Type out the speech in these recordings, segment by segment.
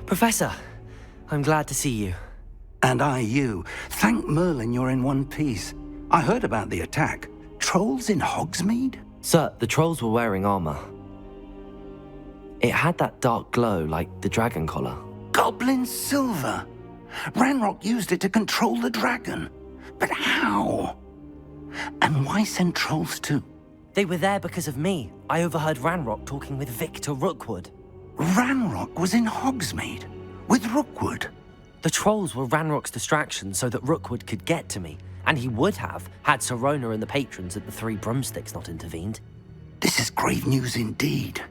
Professor, I'm glad to see you. And I you. Thank Merlin you're in one piece. I heard about the attack. Trolls in Hogsmeade? Sir, the trolls were wearing armor. It had that dark glow like the dragon collar. Goblin silver! Ranrock used it to control the dragon. But how? And why send trolls too? They were there because of me. I overheard Ranrock talking with Victor Rookwood. Ranrock was in Hogsmeade? With Rookwood? The trolls were Ranrock's distraction so that Rookwood could get to me, and he would have had Sirona and the patrons at the Three Broomsticks not intervened. This is grave news indeed.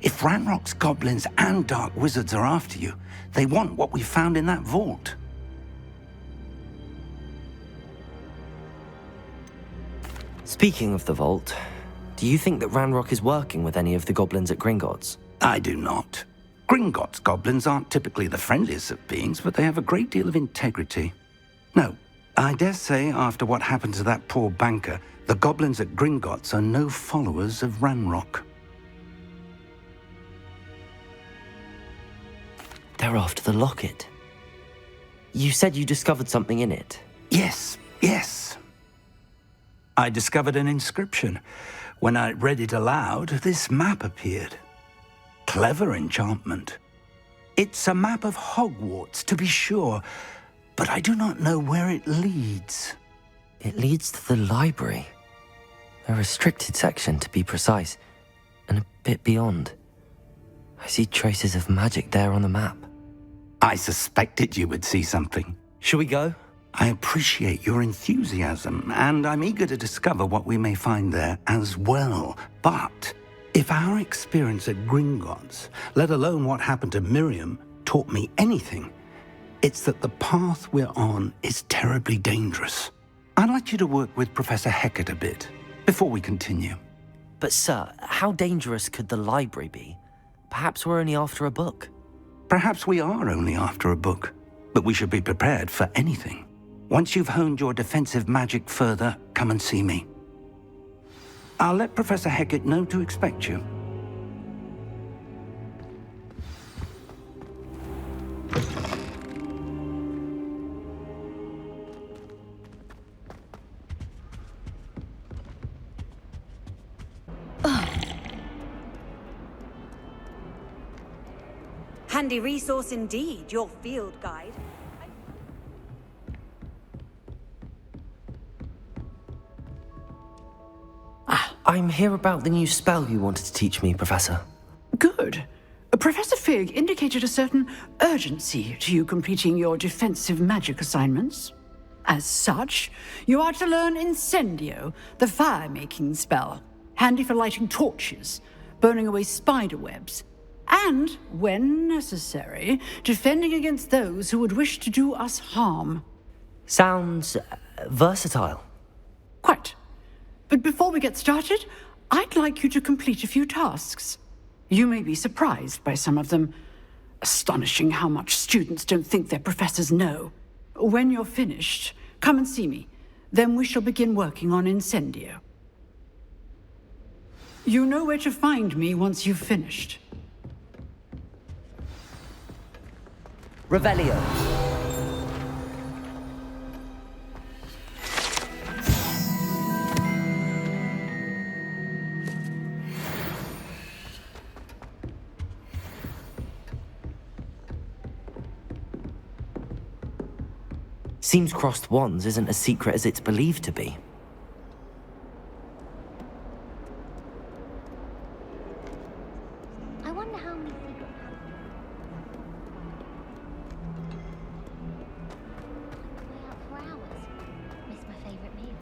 If Ranrock's goblins and dark wizards are after you, they want what we found in that vault. Speaking of the vault, do you think that Ranrock is working with any of the goblins at Gringotts? I do not. Gringotts goblins aren't typically the friendliest of beings, but they have a great deal of integrity. No, I dare say after what happened to that poor banker, the goblins at Gringotts are no followers of Ranrock. They're after the locket. You said you discovered something in it. Yes. I discovered an inscription. When I read it aloud, this map appeared. Clever enchantment. It's a map of Hogwarts, to be sure, but I do not know where it leads. It leads to the library. A restricted section, to be precise, and a bit beyond. I see traces of magic there on the map. I suspected you would see something. Shall we go? I appreciate your enthusiasm, and I'm eager to discover what we may find there as well. But if our experience at Gringotts, let alone what happened to Miriam, taught me anything, it's that the path we're on is terribly dangerous. I'd like you to work with Professor Hecat a bit before we continue. But sir, how dangerous could the library be? Perhaps we're only after a book. Perhaps we are only after a book, but we should be prepared for anything. Once you've honed your defensive magic further, come and see me. I'll let Professor Hecat know to expect you. Handy resource indeed, your field guide. I'm here about the new spell you wanted to teach me, Professor. Good. Professor Fig indicated a certain urgency to you completing your defensive magic assignments. As such, you are to learn Incendio, the fire-making spell, handy for lighting torches, burning away spider webs, and, when necessary, defending against those who would wish to do us harm. Sounds versatile. Quite. But before we get started, I'd like you to complete a few tasks. You may be surprised by some of them. Astonishing how much students don't think their professors know. When you're finished, come and see me. Then we shall begin working on Incendio. You know where to find me once you've finished. Revelio. Seems crossed wands isn't as secret as it's believed to be. I wonder how many secret way out for hours. Miss my favorite meal.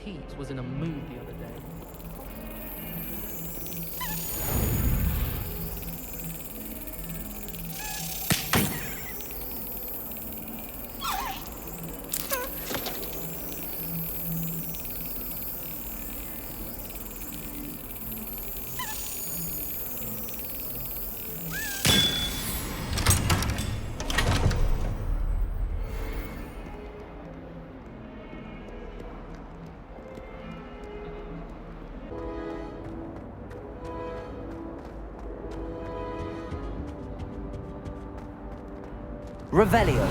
Pete was in a mood the other day. Revelio.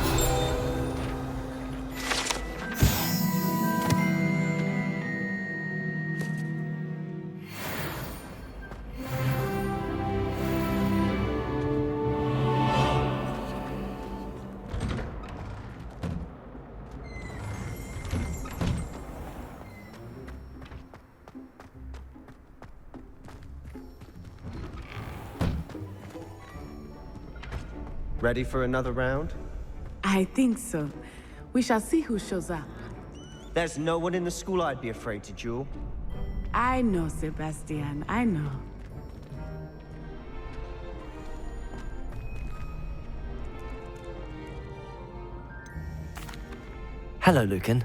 Ready for another round? I think so. We shall see who shows up. There's no one in the school I'd be afraid to duel. I know, Sebastian, I know. Hello, Lucan.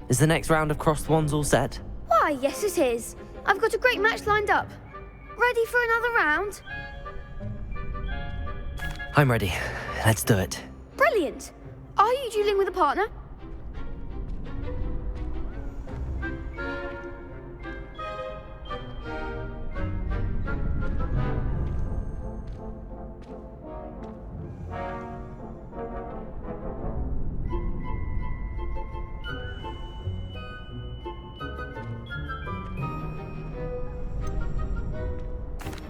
Is the next round of Crossed Wands all set? Why, yes it is. I've got a great match lined up. Ready for another round? I'm ready. Let's do it. Brilliant. Are you dueling with a partner?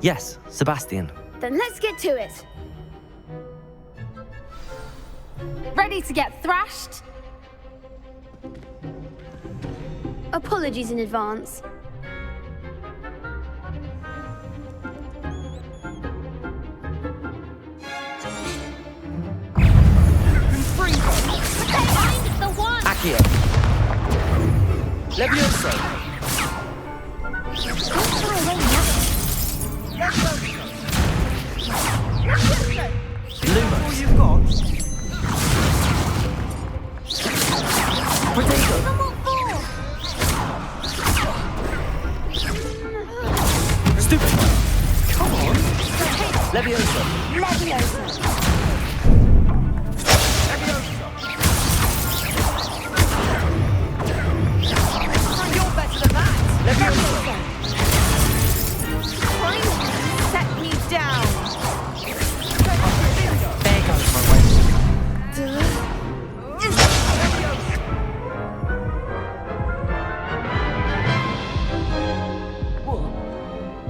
Yes, Sebastian. Then let's get to it. Ready to get thrashed? Apologies in advance. Find the one! Accio. Levioso. Lumos. You've got? Protego. Stupid. Come on. Levioso. You're better than that! Levioso. Set me down! There goes my way.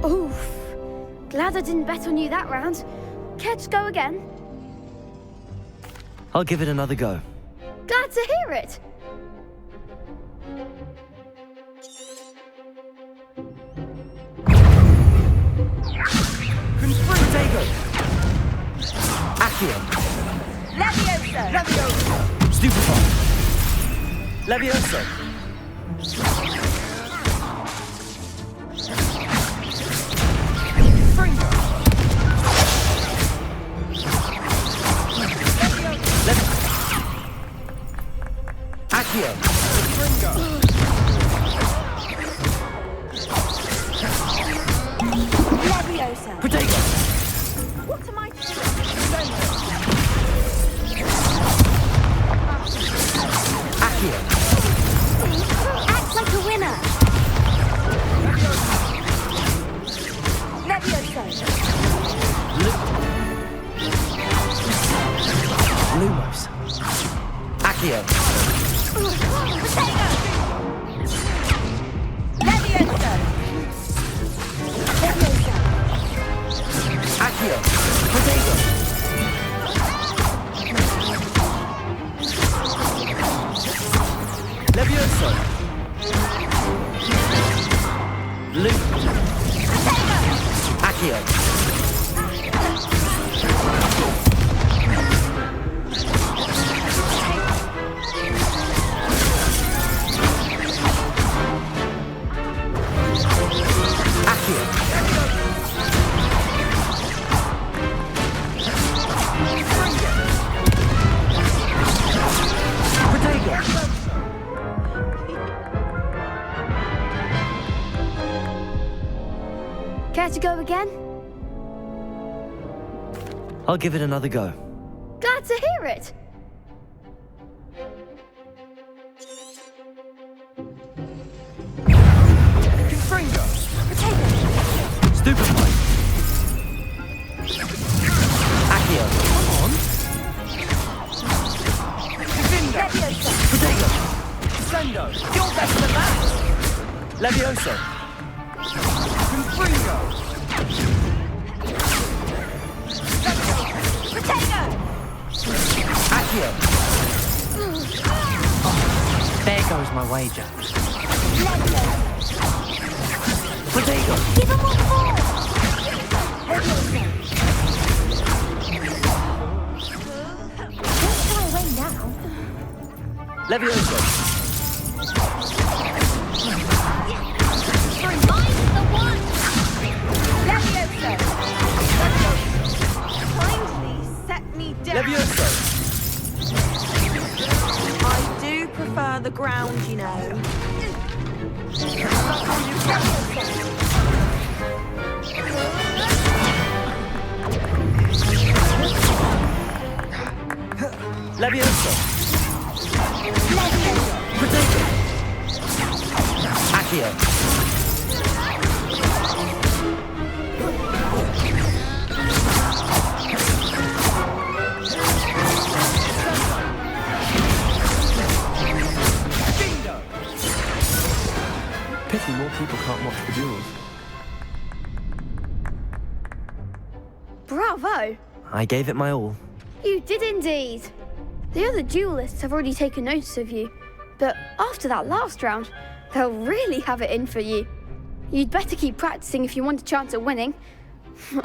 Oof. Glad I didn't bet on you that round. Care to go again? I'll give it another go. Glad to hear it. Protego. Accio. Levioso! Stupefy. Levioso. Accio. Levioso! Protego. What am I to do? Accio. Act like a winner. Levioso! Lumos. Accio. Potato! Levioso! Levioso! Accio. Protego. Levioso. Loop. Accio. Accio. Protego. Care to go again? I'll give it another go. Glad to hear it. Stupefy. Accio. Come on. Confringo! You're better than that! Levioso! Confringo! Potato! Accio! There goes my wager. Protego! Give him one more! Don't shy away now. Levioso! Remind the one! Levioso! Kindly set me down. Levioso! I do prefer the ground, you know. Levioso! Protego! Accio! Pity more people can't watch the duels. Bravo! I gave it my all. You did indeed. The other duelists have already taken notice of you, but after that last round, they'll really have it in for you. You'd better keep practicing if you want a chance at winning,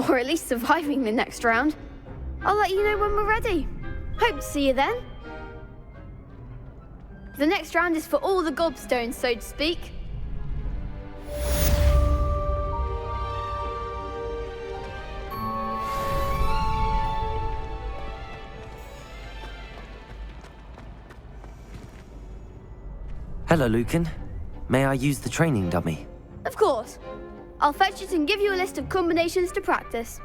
or at least surviving the next round. I'll let you know when we're ready. Hope to see you then. The next round is for all the gobstones, so to speak. Hello, Lucan. May I use the training dummy? Of course. I'll fetch it and give you a list of combinations to practice.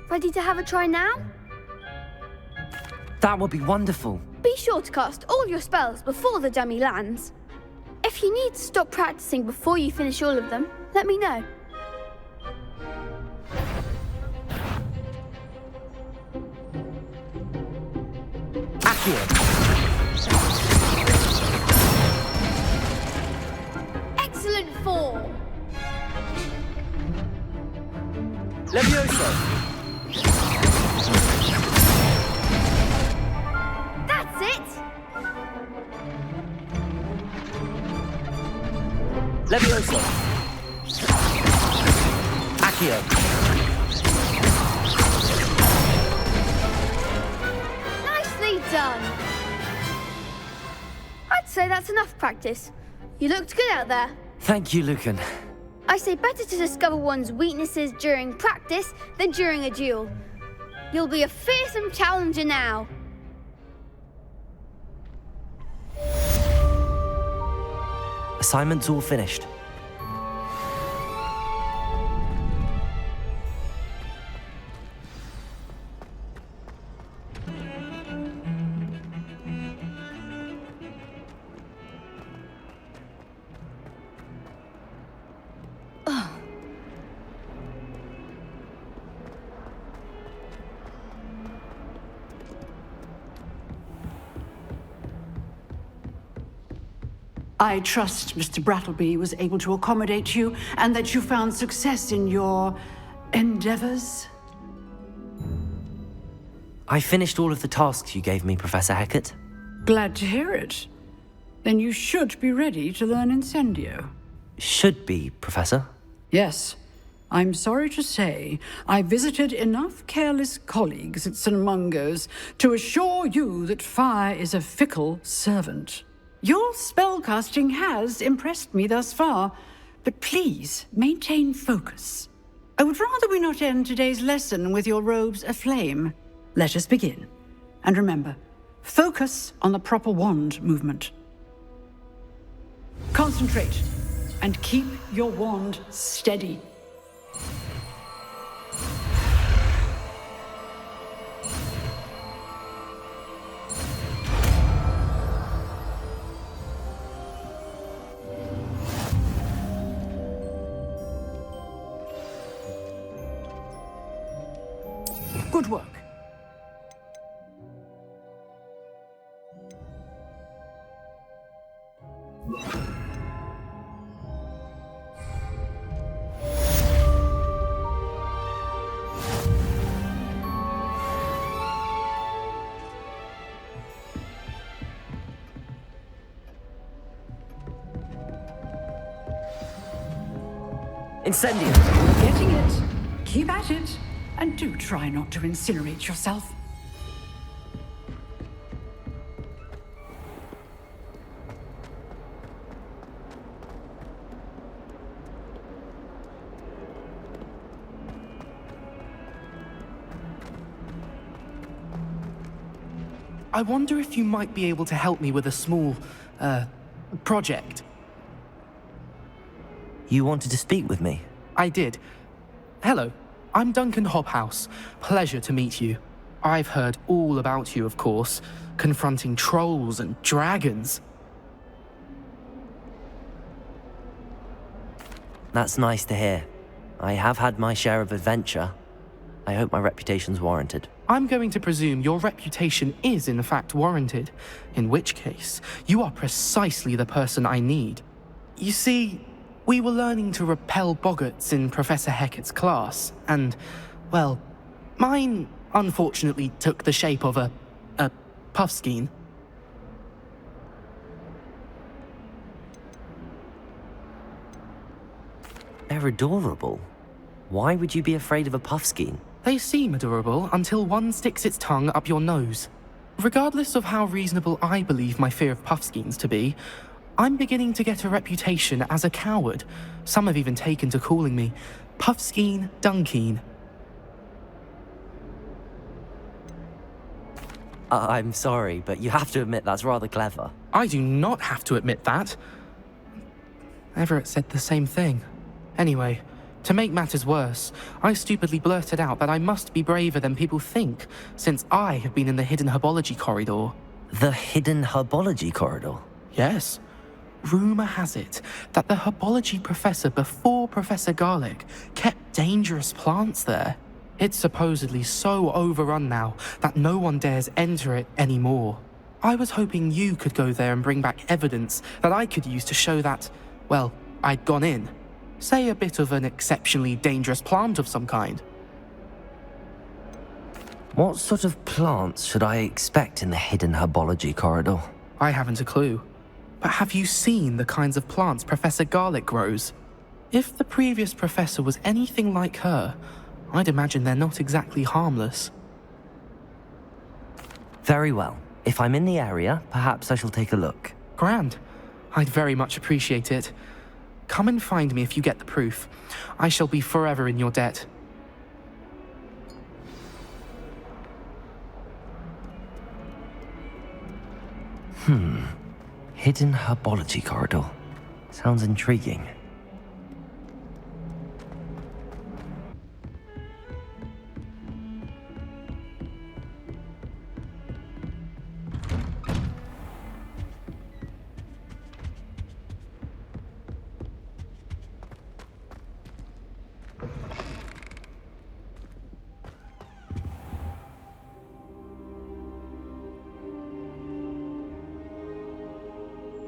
Ready to have a try now? That would be wonderful. Be sure to cast all your spells before the dummy lands. If you need to stop practicing before you finish all of them, let me know. Accio! Excellent form! Levioso! That's it! Levioso! Accio! Nicely done! I'd say that's enough practice. You looked good out there. Thank you, Lucan. I say better to discover one's weaknesses during practice than during a duel. You'll be a fearsome challenger now. Assignment's all finished. I trust Mr. Brattleby was able to accommodate you and that you found success in your endeavors. I finished all of the tasks you gave me, Professor Hecat. Glad to hear it. Then you should be ready to learn Incendio. Should be, Professor. Yes. I'm sorry to say, I visited enough careless colleagues at St. Mungo's to assure you that fire is a fickle servant. Your spellcasting has impressed me thus far, but please maintain focus. I would rather we not end today's lesson with your robes aflame. Let us begin. And remember, focus on the proper wand movement. Concentrate and keep your wand steady. Good work. Incendio! Getting it. Keep at it. And do try not to incinerate yourself. I wonder if you might be able to help me with a small, project. You wanted to speak with me? I did. Hello, I'm Duncan Hobhouse. Pleasure to meet you. I've heard all about you, of course, confronting trolls and dragons. That's nice to hear. I have had my share of adventure. I hope my reputation's warranted. I'm going to presume your reputation is in fact warranted, in which case, you are precisely the person I need. You see, we were learning to repel boggarts in Professor Hecat's class, and, well, mine unfortunately took the shape of a puffskein. They're adorable. Why would you be afraid of a puffskein? They seem adorable until one sticks its tongue up your nose. Regardless of how reasonable I believe my fear of puffskeins to be, I'm beginning to get a reputation as a coward. Some have even taken to calling me Puffskein Dunkeen. I'm sorry, but you have to admit that's rather clever. I do not have to admit that. Everett said the same thing. Anyway, to make matters worse, I stupidly blurted out that I must be braver than people think, since I have been in the hidden herbology corridor. The hidden herbology corridor? Yes. Rumour has it that the herbology professor before Professor Garlic kept dangerous plants there. It's supposedly so overrun now that no one dares enter it anymore. I was hoping you could go there and bring back evidence that I could use to show that, well, I'd gone in. Say a bit of an exceptionally dangerous plant of some kind. What sort of plants should I expect in the hidden herbology corridor? I haven't a clue. But have you seen the kinds of plants Professor Garlic grows? If the previous professor was anything like her, I'd imagine they're not exactly harmless. Very well. If I'm in the area, perhaps I shall take a look. Grand. I'd very much appreciate it. Come and find me if you get the proof. I shall be forever in your debt. Hidden herbology corridor. Sounds intriguing.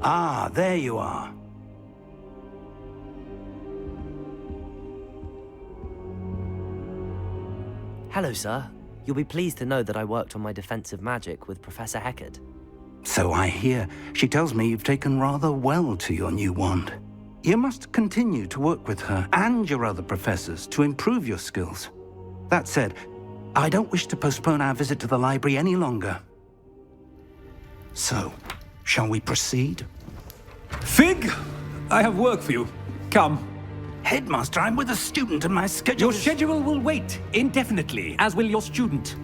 Ah, there you are. Hello, sir. You'll be pleased to know that I worked on my defensive magic with Professor Hecat. So I hear. She tells me you've taken rather well to your new wand. You must continue to work with her and your other professors to improve your skills. That said, I don't wish to postpone our visit to the library any longer. So, shall we proceed? Fig, I have work for you. Come. Headmaster, I'm with a student and my schedule Your schedule will wait indefinitely, as will your student.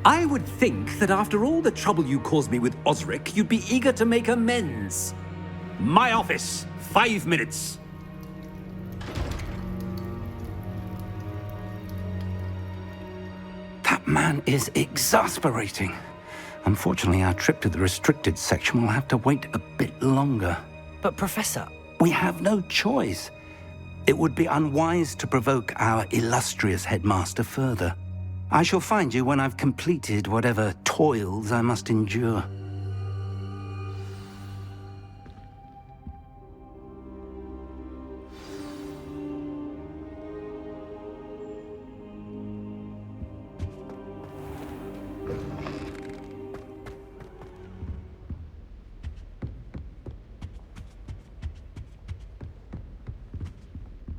I would think that after all the trouble you caused me with Osric, you'd be eager to make amends. My office, 5 minutes. That man is exasperating. Unfortunately, our trip to the restricted section will have to wait a bit longer. But Professor... We have no choice. It would be unwise to provoke our illustrious headmaster further. I shall find you when I've completed whatever toils I must endure.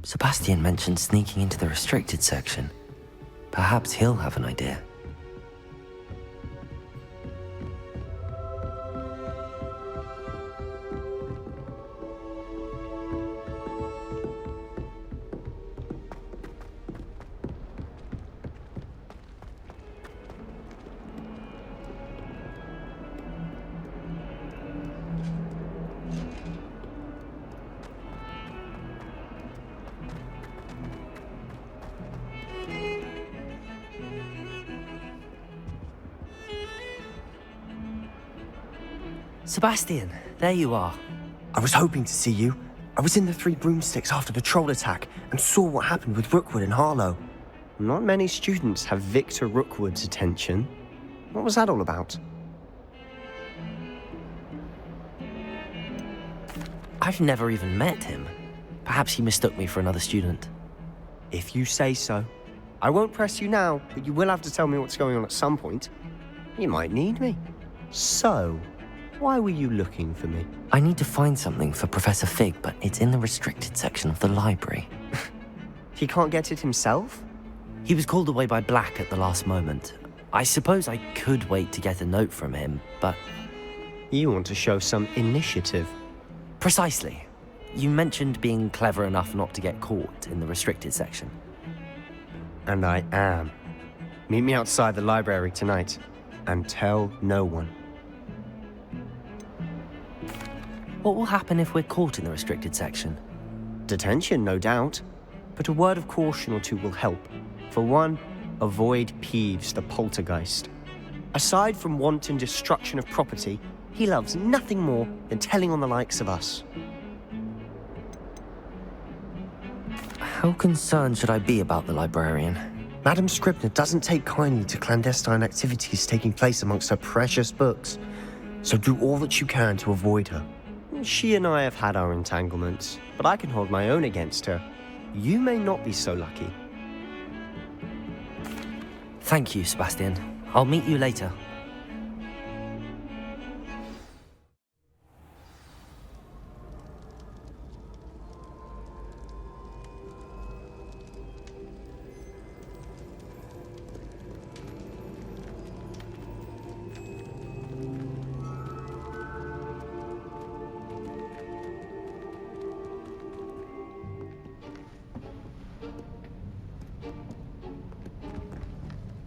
Sebastian mentioned sneaking into the restricted section. Perhaps he'll have an idea. Sebastian, there you are. I was hoping to see you. I was in the Three Broomsticks after the troll attack and saw what happened with Rookwood and Harlow. Not many students have Victor Rookwood's attention. What was that all about? I've never even met him. Perhaps he mistook me for another student. If you say so. I won't press you now, but you will have to tell me what's going on at some point. You might need me. So, why were you looking for me? I need to find something for Professor Fig, but it's in the restricted section of the library. He can't get it himself? He was called away by Black at the last moment. I suppose I could wait to get a note from him, but... You want to show some initiative. Precisely. You mentioned being clever enough not to get caught in the restricted section. And I am. Meet me outside the library tonight, and tell no one. What will happen if we're caught in the restricted section? Detention, no doubt. But a word of caution or two will help. For one, avoid Peeves the poltergeist. Aside from wanton destruction of property, he loves nothing more than telling on the likes of us. How concerned should I be about the librarian? Madam Scribner doesn't take kindly to clandestine activities taking place amongst her precious books, so do all that you can to avoid her. She and I have had our entanglements, but I can hold my own against her. You may not be so lucky. Thank you, Sebastian. I'll meet you later.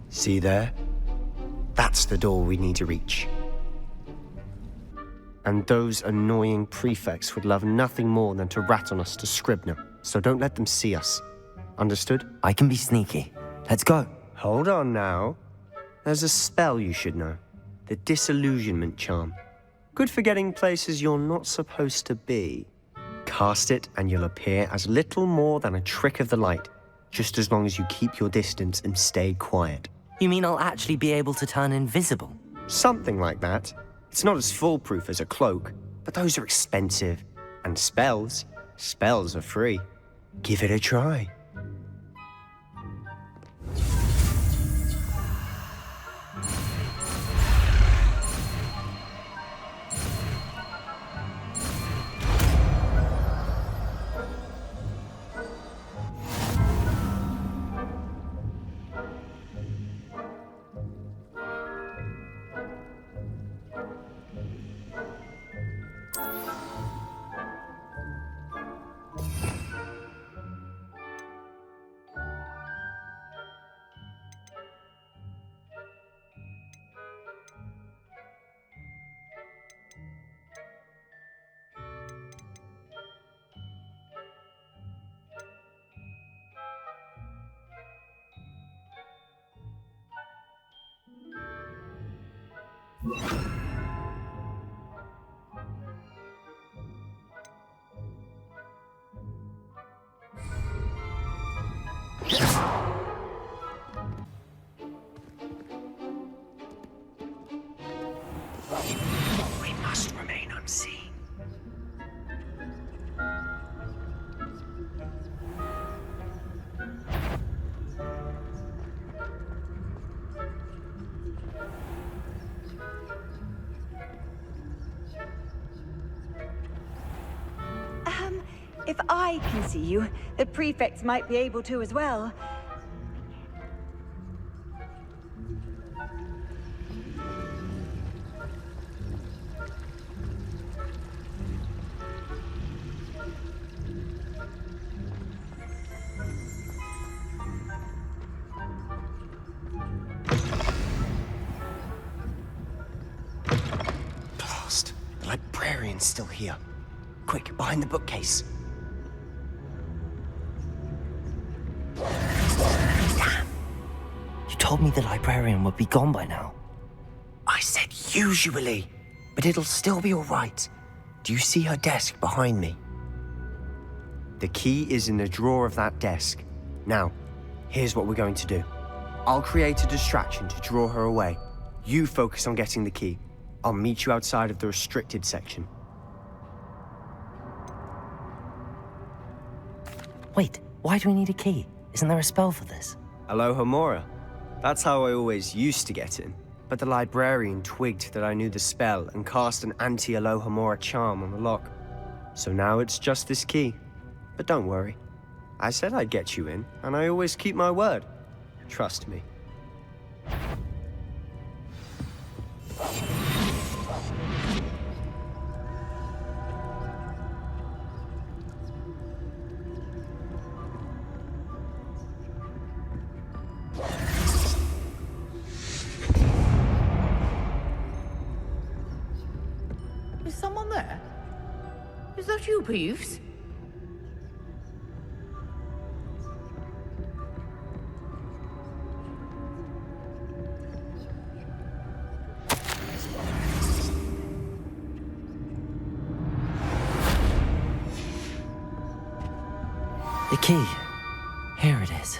See there? That's the door we need to reach. And those annoying prefects would love nothing more than to rat on us to Scribner, so don't let them see us. Understood? I can be sneaky. Let's go. Hold on now. There's a spell you should know. The Disillusionment Charm. Good for getting places you're not supposed to be. Cast it and you'll appear as little more than a trick of the light, just as long as you keep your distance and stay quiet. You mean I'll actually be able to turn invisible? Something like that. It's not as foolproof as a cloak, but those are expensive. And spells are free. Give it a try. We must remain unseen. If I can see you, the prefects might be able to as well. Blast! The librarian's still here. Quick, behind the bookcase. Damn! You told me the librarian would be gone by now. I said usually, but it'll still be all right. Do you see her desk behind me? The key is in the drawer of that desk. Now, here's what we're going to do. I'll create a distraction to draw her away. You focus on getting the key. I'll meet you outside of the restricted section. Wait, why do we need a key? Isn't there a spell for this? Alohomora. That's how I always used to get in. But the librarian twigged that I knew the spell and cast an anti-Alohomora charm on the lock. So now it's just this key. But don't worry. I said I'd get you in, and I always keep my word. Trust me. Is someone there? Is that you, Peeves? The key. Here it is.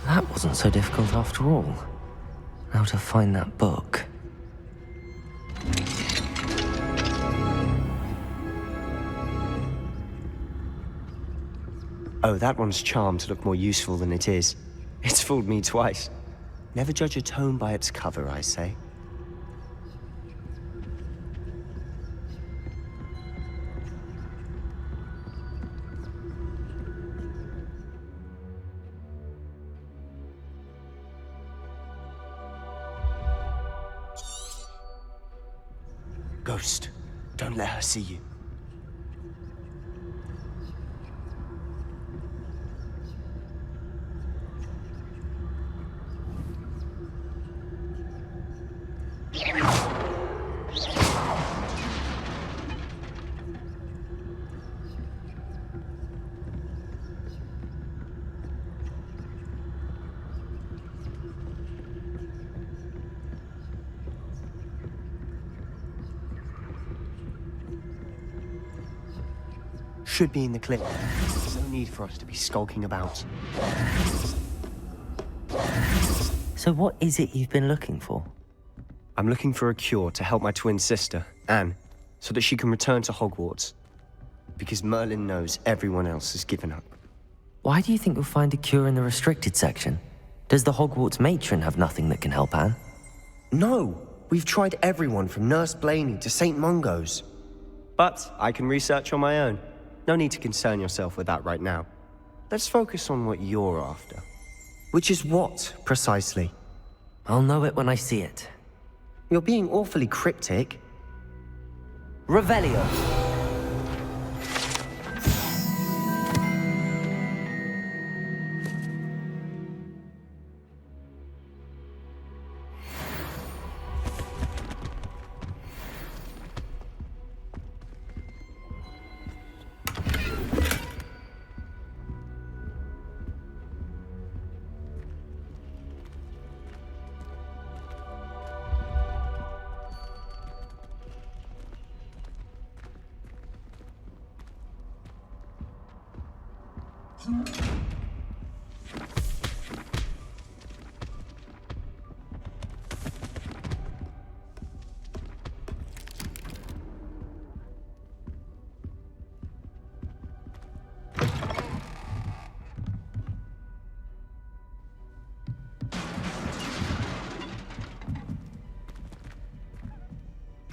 That wasn't so difficult after all. Now to find that book. Oh, that one's charmed to look more useful than it is. It's fooled me twice. Never judge a tome by its cover, I say. Ghost, don't let her see you. Should be in the clip. There's no need for us to be skulking about. So what is it you've been looking for? I'm looking for a cure to help my twin sister, Anne, so that she can return to Hogwarts. Because Merlin knows everyone else has given up. Why do you think you'll find a cure in the restricted section? Does the Hogwarts matron have nothing that can help Anne? No! We've tried everyone from Nurse Blaney to St. Mungo's. But I can research on my own. No need to concern yourself with that right now. Let's focus on what you're after. Which is what, precisely? I'll know it when I see it. You're being awfully cryptic. Revelio.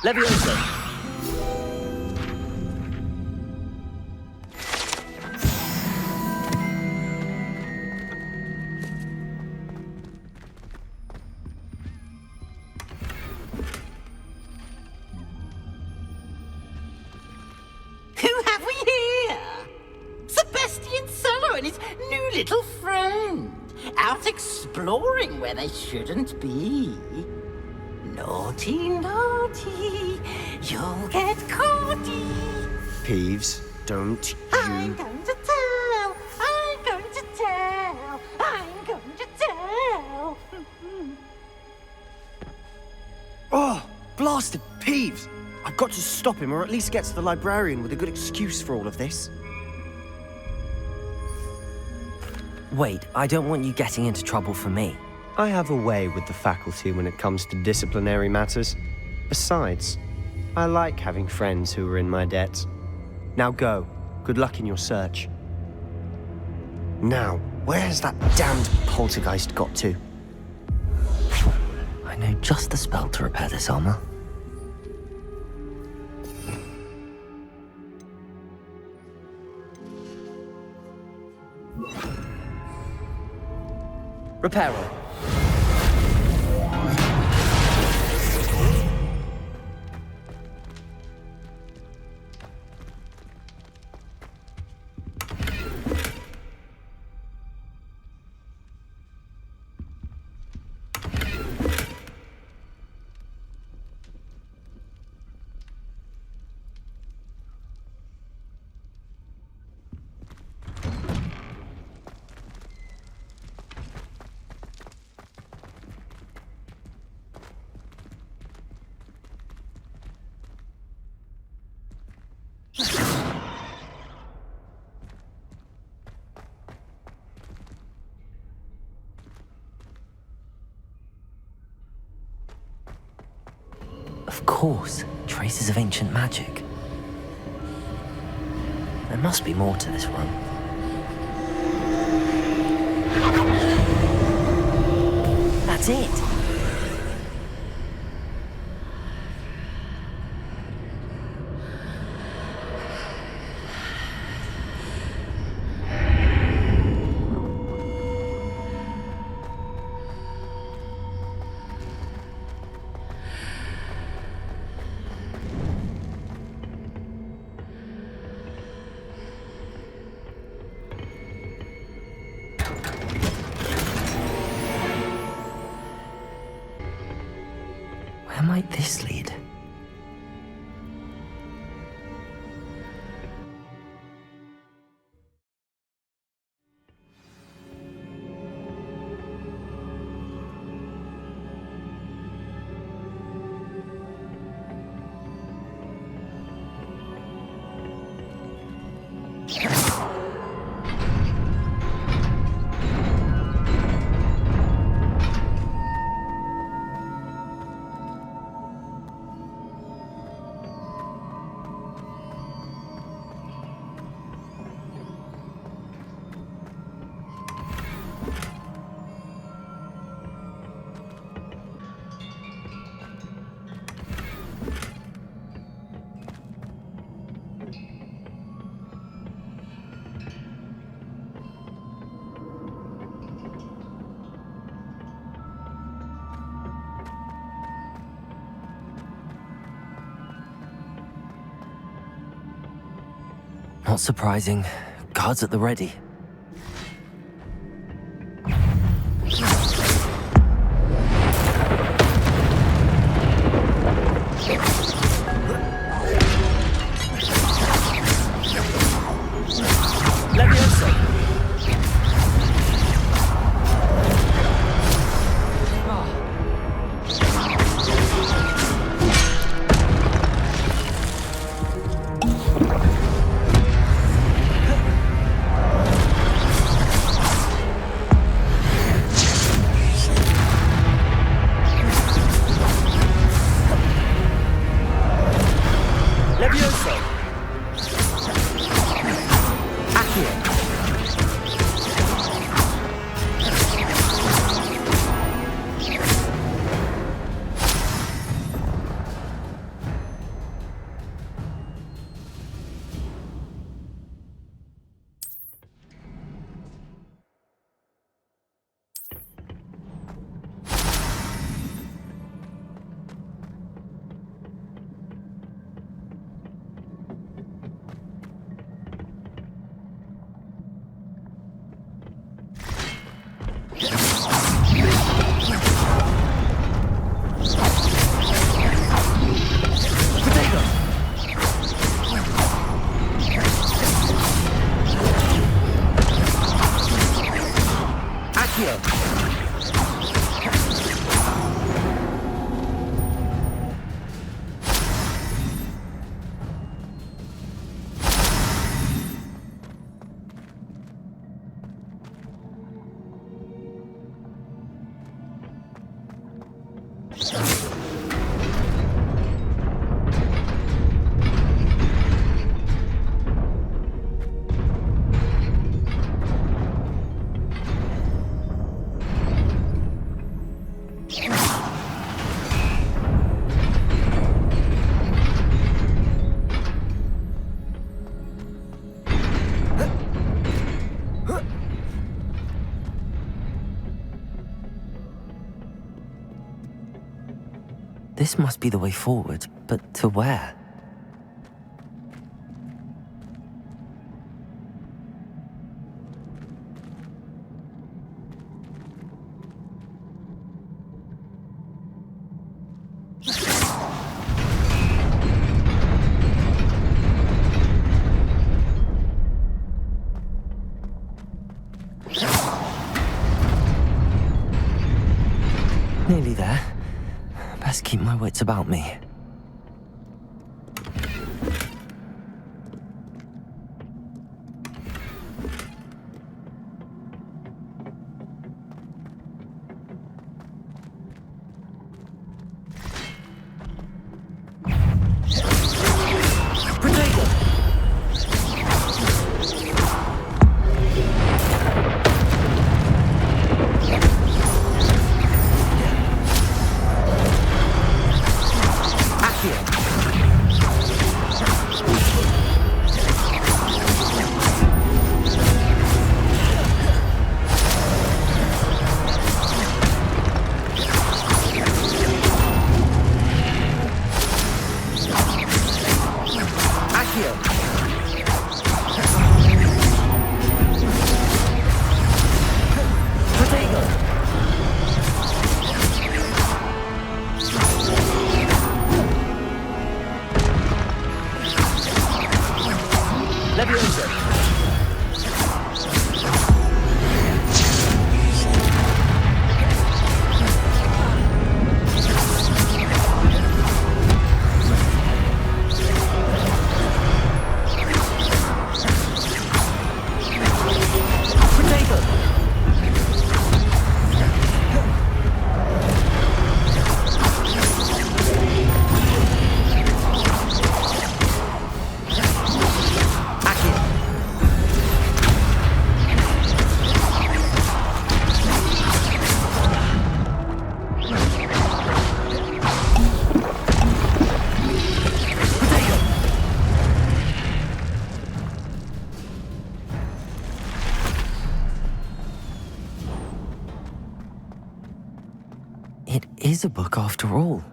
Levioso! Who have we here? Sebastian Solo and his new little friend. Out exploring where they shouldn't be. Naughty, naughty, you'll get caughty. Peeves, don't I'm you... going to tell, I'm going to tell, I'm going to tell. Oh, blasted Peeves! I've got to stop him, or at least get to the librarian with a good excuse for all of this. Wait, I don't want you getting into trouble for me. I have a way with the faculty when it comes to disciplinary matters. Besides, I like having friends who are in my debt. Now go. Good luck in your search. Now, where's that damned poltergeist got to? I know just the spell to repair this armor. Reparo. Of course, traces of ancient magic. There must be more to this room. That's it! Where might this lead? Not surprising. Guards at the ready. This must be the way forward, but to where? Nearly there. Best keep my wits about me. It is a book after all.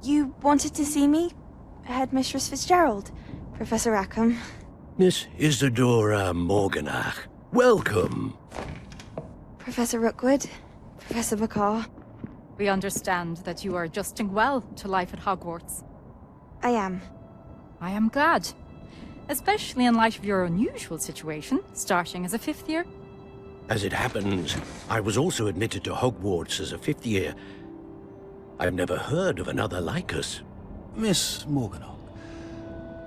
You wanted to see me? Headmistress Fitzgerald, Professor Rackham. Miss Isadora Morganach, welcome. Professor Rookwood, Professor Bakar. We understand that you are adjusting well to life at Hogwarts. I am. I am glad. Especially in light of your unusual situation, starting as a 5th year. As it happens, I was also admitted to Hogwarts as a 5th year. I've never heard of another like us. Miss Morganach,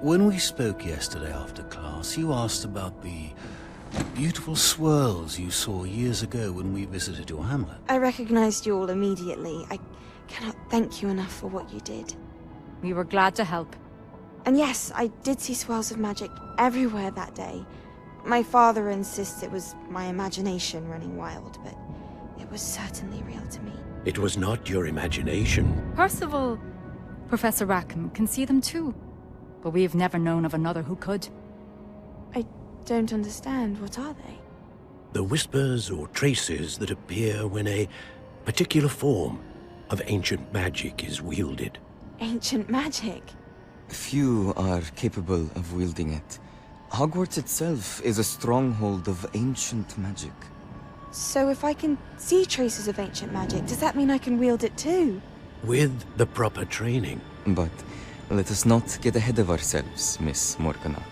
when we spoke yesterday after class, you asked about the beautiful swirls you saw years ago when we visited your hamlet. I recognized you all immediately. I cannot thank you enough for what you did. We were glad to help. And yes, I did see swirls of magic everywhere that day. My father insists it was my imagination running wild, but it was certainly real to me. It was not your imagination. Percival, Professor Rackham can see them too. But we have never known of another who could. I don't understand. What are they? The whispers or traces that appear when a particular form of ancient magic is wielded. Ancient magic? Few are capable of wielding it. Hogwarts itself is a stronghold of ancient magic. So if I can see traces of ancient magic, does that mean I can wield it too? With the proper training. But let us not get ahead of ourselves, Miss Morganach.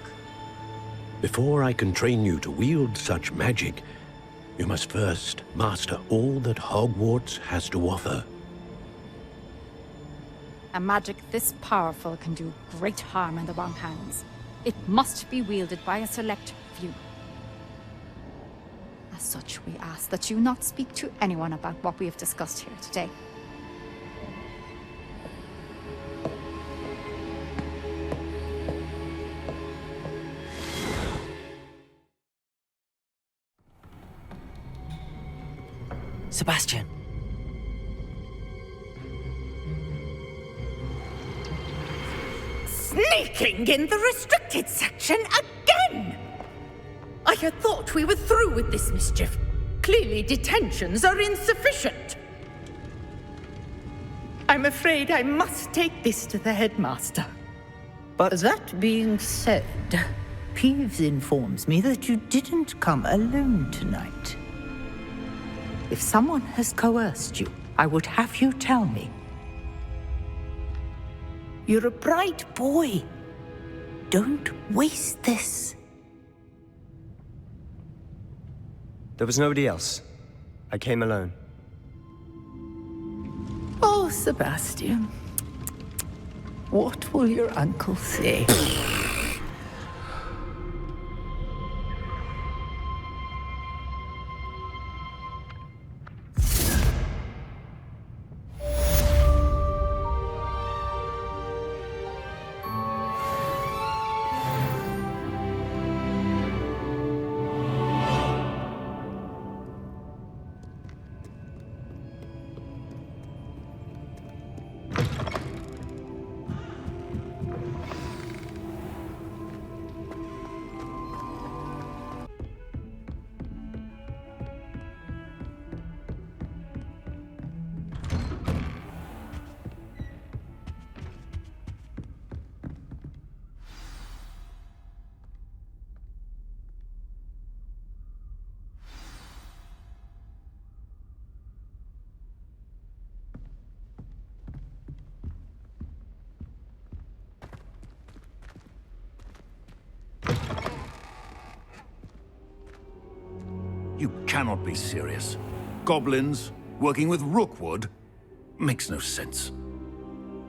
Before I can train you to wield such magic, you must first master all that Hogwarts has to offer. A magic this powerful can do great harm in the wrong hands. It must be wielded by a select few. As such, we ask that you not speak to anyone about what we have discussed here today. Sebastian. Sneaking in the restricted section again! I had thought we were through with this mischief. Clearly detentions are insufficient. I'm afraid I must take this to the headmaster. But that being said, Peeves informs me that you didn't come alone tonight. If someone has coerced you, I would have you tell me. You're a bright boy. Don't waste this. There was nobody else. I came alone. Oh, Sebastian. What will your uncle say? You cannot be serious. Goblins working with Rookwood makes no sense.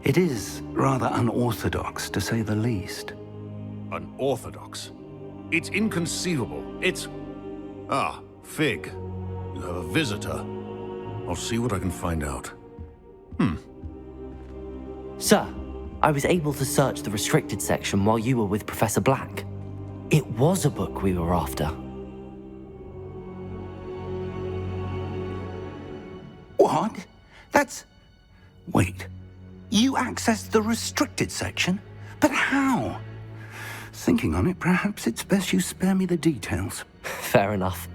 It is rather unorthodox, to say the least. Unorthodox? It's inconceivable. It's... Ah, Fig. You have a visitor. I'll see what I can find out. Sir, I was able to search the restricted section while you were with Professor Black. It was a book we were after. What? That's... Wait. You accessed the restricted section? But how? Thinking on it, perhaps it's best you spare me the details. Fair enough.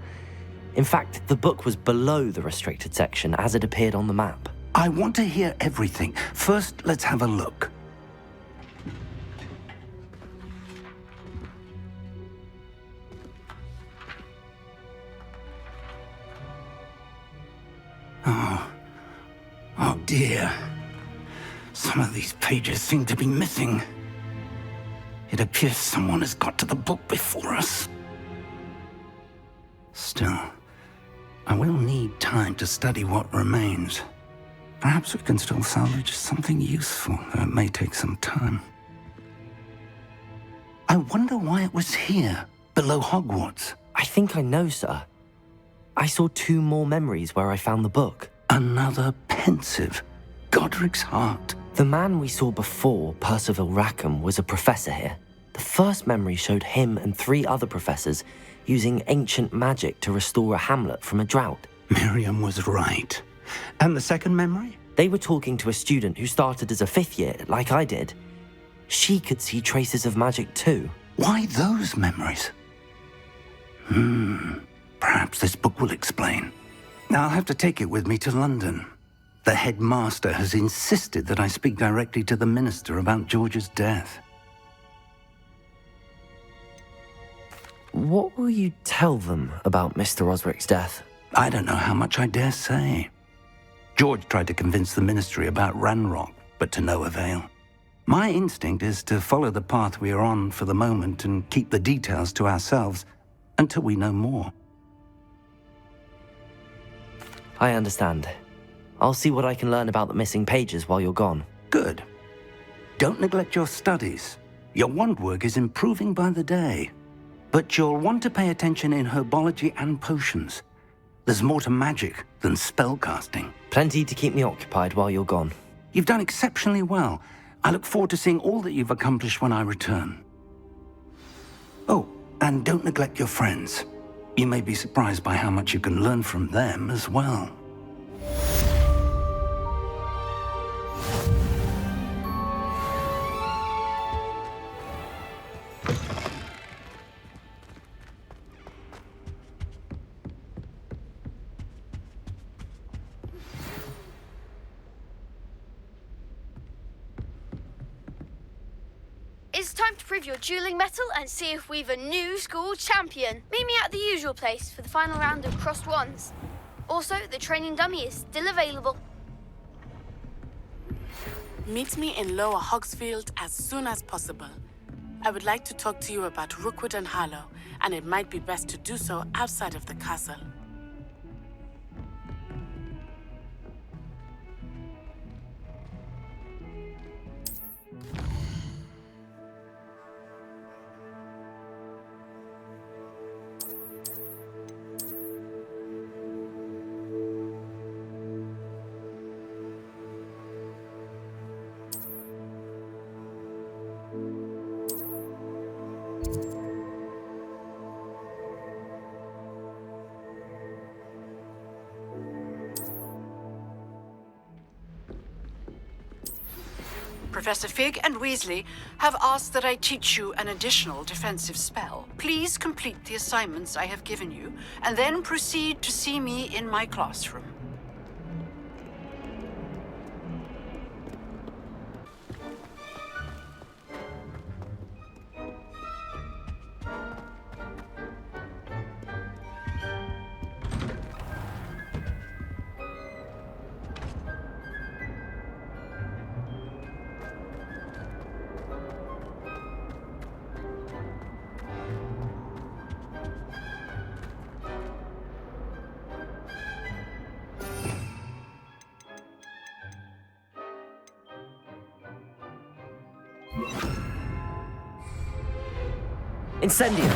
In fact, the book was below the restricted section as it appeared on the map. I want to hear everything. First, let's have a look. Oh dear. Some of these pages seem to be missing. It appears someone has got to the book before us. Still, I will need time to study what remains. Perhaps we can still salvage something useful, though it may take some time. I wonder why it was here, below Hogwarts. I think I know, sir. I saw 2 more memories where I found the book. Another pensive. Godric's heart. The man we saw before, Percival Rackham, was a professor here. The first memory showed him and 3 other professors using ancient magic to restore a hamlet from a drought. Miriam was right. And the second memory? They were talking to a student who started as a 5th year, like I did. She could see traces of magic too. Why those memories? Perhaps this book will explain. I'll have to take it with me to London. The headmaster has insisted that I speak directly to the minister about George's death. What will you tell them about Mr. Osric's death? I don't know how much I dare say. George tried to convince the ministry about Ranrock, but to no avail. My instinct is to follow the path we are on for the moment and keep the details to ourselves until we know more. I understand. I'll see what I can learn about the missing pages while you're gone. Good. Don't neglect your studies. Your wand work is improving by the day. But you'll want to pay attention in herbology and potions. There's more to magic than spellcasting. Plenty to keep me occupied while you're gone. You've done exceptionally well. I look forward to seeing all that you've accomplished when I return. Oh, and don't neglect your friends. You may be surprised by how much you can learn from them as well. It's time to prove your dueling mettle and see if we've a new school champion. Meet me at the usual place for the final round of crossed wands. Also, the training dummy is still available. Meet me in Lower Hogsfield as soon as possible. I would like to talk to you about Rookwood and Harlow, and it might be best to do so outside of the castle. Professor Fig and Weasley have asked that I teach you an additional defensive spell. Please complete the assignments I have given you, and then proceed to see me in my classroom. Incendio!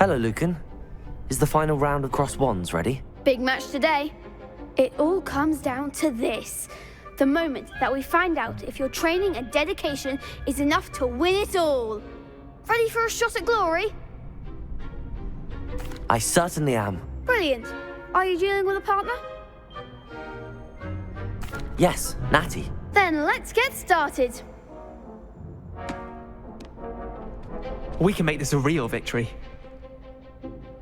Hello, Lucan. Is the final round of cross wands ready? Big match today. It all comes down to this. The moment that we find out if your training and dedication is enough to win it all. Ready for a shot at glory? I certainly am. Brilliant. Are you dealing with a partner? Yes, Natty. Then let's get started. We can make this a real victory.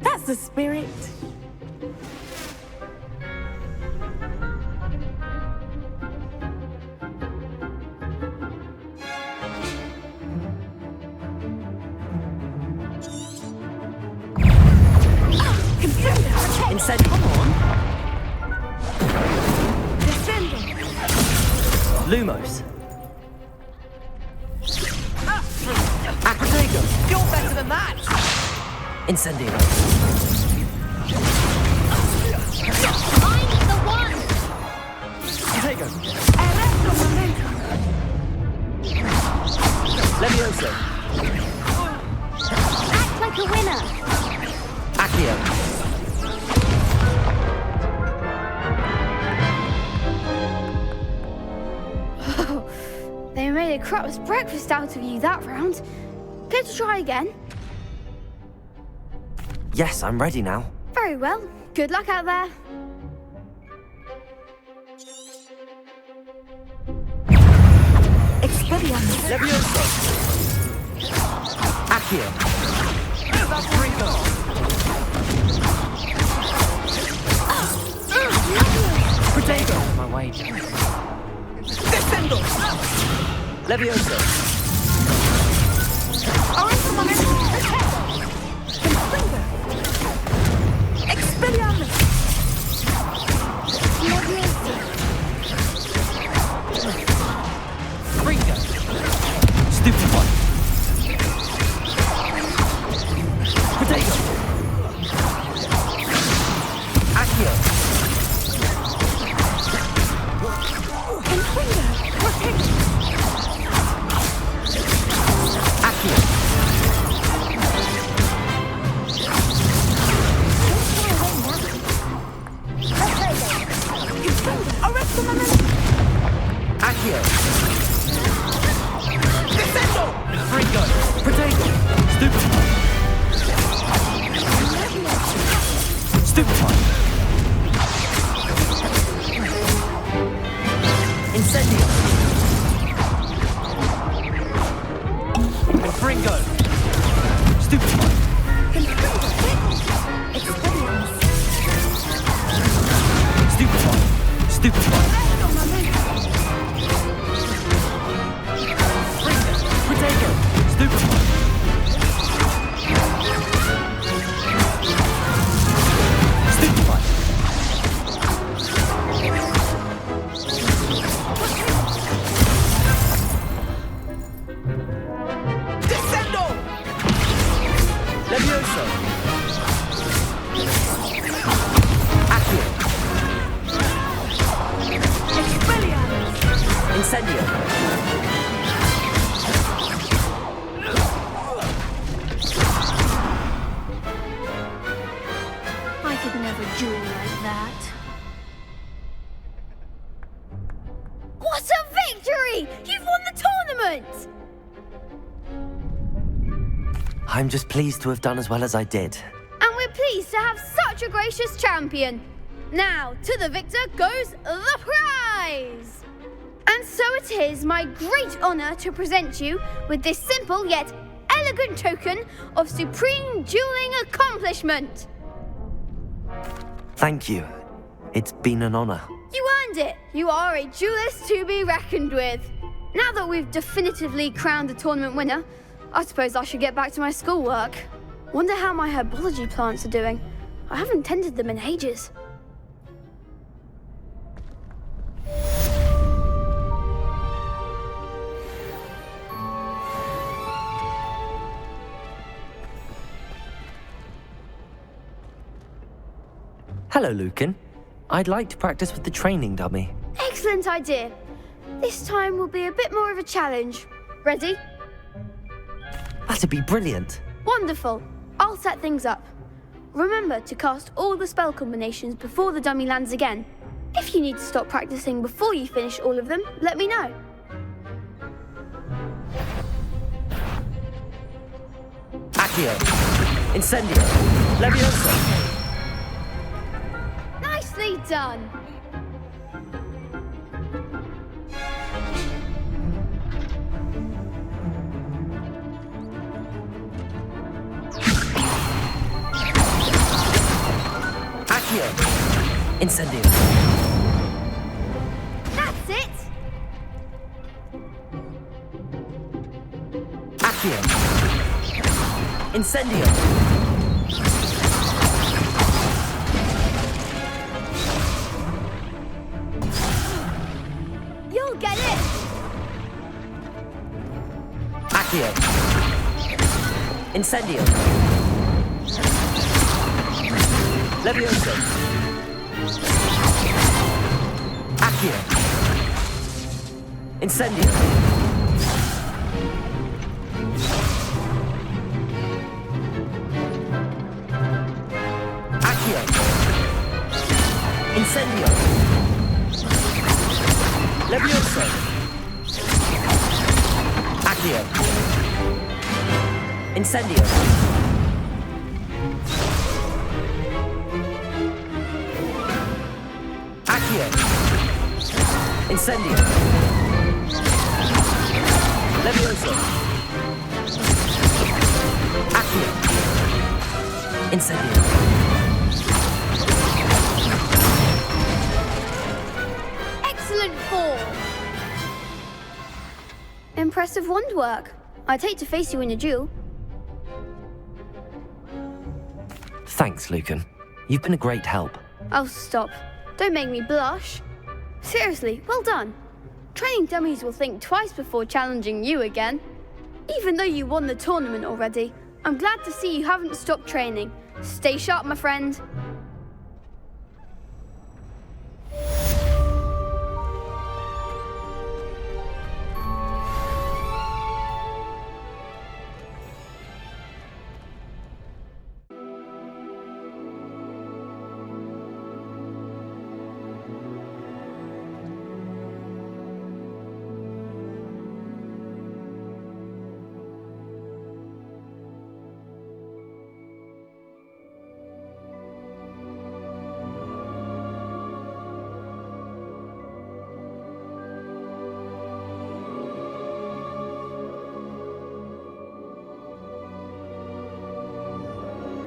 That's the spirit. Instead, come on. Descending. Lumos. Acrotago, you're better than that! Incendio. I need the one! Potato. Levioso. Act like a winner. Accio. They made a crap's breakfast out of you that round. Care to try again? Yes, I'm ready now. Very well. Good luck out there. Expelliarmus. Levioso. Accio. Ringo. Protego. My wager. Descendo! Levioso. Expelliarmus! Ringo. Stupefy. Protego. Accio. Accio. Descendo! Ringo. Protego. Stupefy. Stupefy. Incendio. Ringo. Stupefy. Stupefy. Stupefy. Ringo. Protego. Stupefy. Stupefy. Descendo! Levioso. Accio. Incendio. I could never duel like that. What a victory! You've won the tournament! I'm just pleased to have done as well as I did. And we're pleased to have such a gracious champion. Now, to the victor goes the prize! And so it is my great honor to present you with this simple yet elegant token of supreme dueling accomplishment. Thank you. It's been an honor. You earned it. You are a duelist to be reckoned with. Now that we've definitively crowned the tournament winner, I suppose I should get back to my schoolwork. Wonder how my herbology plants are doing. I haven't tended them in ages. Hello, Lucan. I'd like to practice with the training dummy. Excellent idea. This time will be a bit more of a challenge. Ready? That'd be brilliant. Wonderful. I'll set things up. Remember to cast all the spell combinations before the dummy lands again. If you need to stop practicing before you finish all of them, let me know. Accio. Incendio. Leviosa. Nicely done! Accio. Incendio. That's it! Accio. Incendio. You'll get it! Accio. Incendio. Leviosa. Accio. Incendio. Accio. Incendio. Leviosa. Accio. Incendio. Accio. Incendio. Leviosa. Accio. Incendio. Excellent form! Impressive wand work. I'd hate to face you in a duel. Thanks, Lucan. You've been a great help. Oh, stop. Don't make me blush. Seriously, well done. Training dummies will think twice before challenging you again. Even though you won the tournament already, I'm glad to see you haven't stopped training. Stay sharp, my friend.